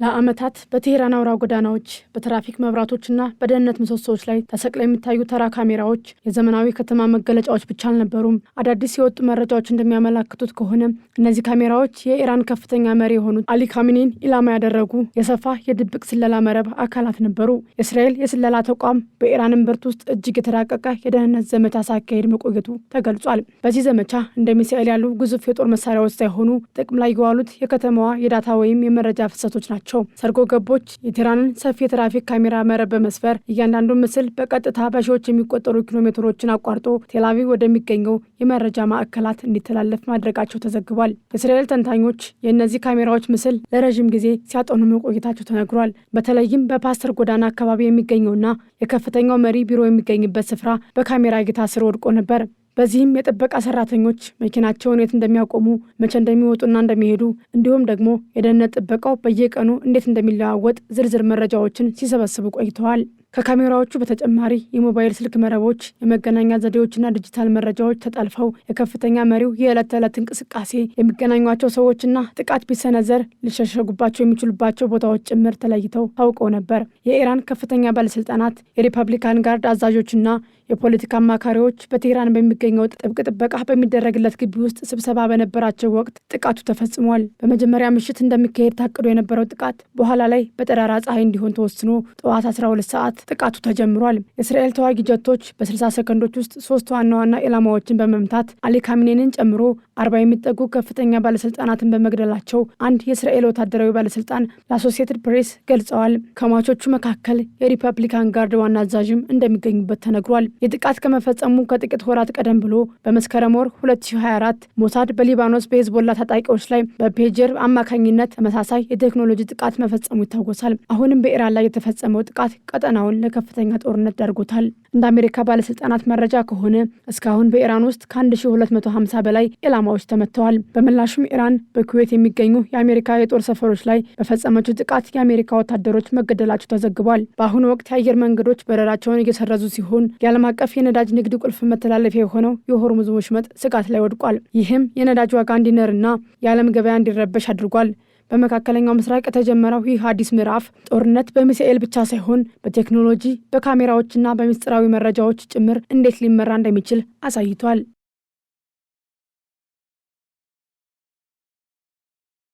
ለዓመታት በቴህራን አውራ ጎዳናዎች በትራፊክ መብራቶችና በደህንነት ምሰሶዎች ላይ ተሰቅለው የሚታዩ ተራ ካሜራዎች የዘመናዊ ከተማ መገለጫዎች ብቻ አልነበሩም። አዳዲስ የወጡ መረጃዎች እንደሚያመለክቱት ከሆነ እነዚህ ካሜራዎች የኢራን ከፍተኛ መሪ የሆኑት አሊ ካሚኒን ኢላማ ያደረጉ የሰፋ የድብቅ ስለላ መረብ አካላት ነበሩ። የእስራኤል የስለላ ተቋም በኢራን እምብርት ውስጥ እጅግ የተራቀቀ የደህንነት ዘመቻ ሲያካሂድ መቆየቱ ተገልጿል። በዚህ ዘመቻ እንደ ሚሳኤል ያሉ ግዙፍ የጦር መሳሪያዎች ሳይሆኑ ጥቅም ላይ የዋሉት የከተማዋ የዳታ ወይም የመረጃ ፍሰቶች ናቸው። ሰርጎ ገቦች የቴህራንን ሰፊ የትራፊክ ካሜራ መረብ በመስፈር እያንዳንዱ ምስል በቀጥታ በሺዎች የሚቆጠሩ ኪሎሜትሮችን አቋርጦ ቴልአቪቭ ወደሚገኘው የመረጃ ማዕከላት እንዲተላለፍ ማድረጋቸው ተዘግቧል። የእስራኤል ተንታኞች የእነዚህ ካሜራዎች ምስል ለረዥም ጊዜ ሲያጠኑ መቆየታቸው ተነግሯል። በተለይም በፓስተር ጎዳና አካባቢ የሚገኘውና የከፍተኛው መሪ ቢሮ የሚገኝበት ስፍራ በካሜራ እይታ ስር ወድቆ ነበር። በዚህም የጥበቃ ሰራተኞች መኪናቸውን የት እንደሚያቆሙ፣ መቼ እንደሚወጡና እንደሚሄዱ እንዲሁም ደግሞ የደህንነት ጥበቃው በየቀኑ እንዴት እንደሚለዋወጥ ዝርዝር መረጃዎችን ሲሰበስቡ ቆይተዋል። ከካሜራዎቹ በተጨማሪ የሞባይል ስልክ መረቦች፣ የመገናኛ ዘዴዎችና ዲጂታል መረጃዎች ተጠልፈው የከፍተኛ መሪው የዕለት ተዕለት እንቅስቃሴ፣ የሚገናኟቸው ሰዎችና ጥቃት ቢሰነዘር ሊሸሸጉባቸው የሚችሉባቸው ቦታዎች ጭምር ተለይተው ታውቀው ነበር። የኢራን ከፍተኛ ባለስልጣናት፣ የሪፐብሊካን ጋርድ አዛዦችና የፖለቲካ አማካሪዎች በቴህራን በሚገኘው ጥብቅ ጥበቃ በሚደረግለት ግቢ ውስጥ ስብሰባ በነበራቸው ወቅት ጥቃቱ ተፈጽሟል። በመጀመሪያ ምሽት እንደሚካሄድ ታቅዶ የነበረው ጥቃት በኋላ ላይ በጠራራ ፀሐይ እንዲሆን ተወስኖ ጠዋት 12 ሰዓት ጥቃቱ ተጀምሯል። የእስራኤል ተዋጊ ጀቶች በ60 ሰከንዶች ውስጥ 3 ዋና ዋና ኢላማዎችን በመምታት አሊ ካሚኔንን ጨምሮ 40 የሚጠጉ ከፍተኛ ባለስልጣናትን በመግደላቸው አንድ የእስራኤል ወታደራዊ ባለስልጣን ለአሶሲየትድ ፕሬስ ገልጸዋል። ከሟቾቹ መካከል የሪፐብሊካን ጋርድ ዋና አዛዥም እንደሚገኙበት ተነግሯል። የጥቃት ከመፈጸሙ ከጥቂት ወራት ቀደም ብሎ በመስከረም ወር 2024 ሞሳድ በሊባኖስ በሄዝቦላ ታጣቂዎች ላይ በፔጀር አማካኝነት ተመሳሳይ የቴክኖሎጂ ጥቃት መፈጸሙ ይታወሳል። አሁንም በኢራን ላይ የተፈጸመው ጥቃት ቀጠናውን ለከፍተኛ ጦርነት ዳርጎታል። እንደ አሜሪካ ባለስልጣናት መረጃ ከሆነ እስካሁን በኢራን ውስጥ ከ1250 በላይ ኢላማዎች ተመተዋል። በምላሹም ኢራን በኩዌት የሚገኙ የአሜሪካ የጦር ሰፈሮች ላይ በፈጸመችው ጥቃት የአሜሪካ ወታደሮች መገደላቸው ተዘግቧል። በአሁኑ ወቅት የአየር መንገዶች በረራቸውን እየሰረዙ ሲሆን የዓለም አቀፍ የነዳጅ ንግድ ቁልፍ መተላለፊያ የሆነው የሆርሙዝ ወሽመጥ ስጋት ላይ ወድቋል። ይህም የነዳጅ ዋጋ እንዲነርና የዓለም ገበያ እንዲረበሽ አድርጓል። በመካከለኛው ምስራቅ የተጀመረው ይህ አዲስ ምዕራፍ ጦርነት በሚሳኤል ብቻ ሳይሆን በቴክኖሎጂ፣ በካሜራዎችና በምስጢራዊ መረጃዎች ጭምር እንዴት ሊመራ እንደሚችል አሳይቷል።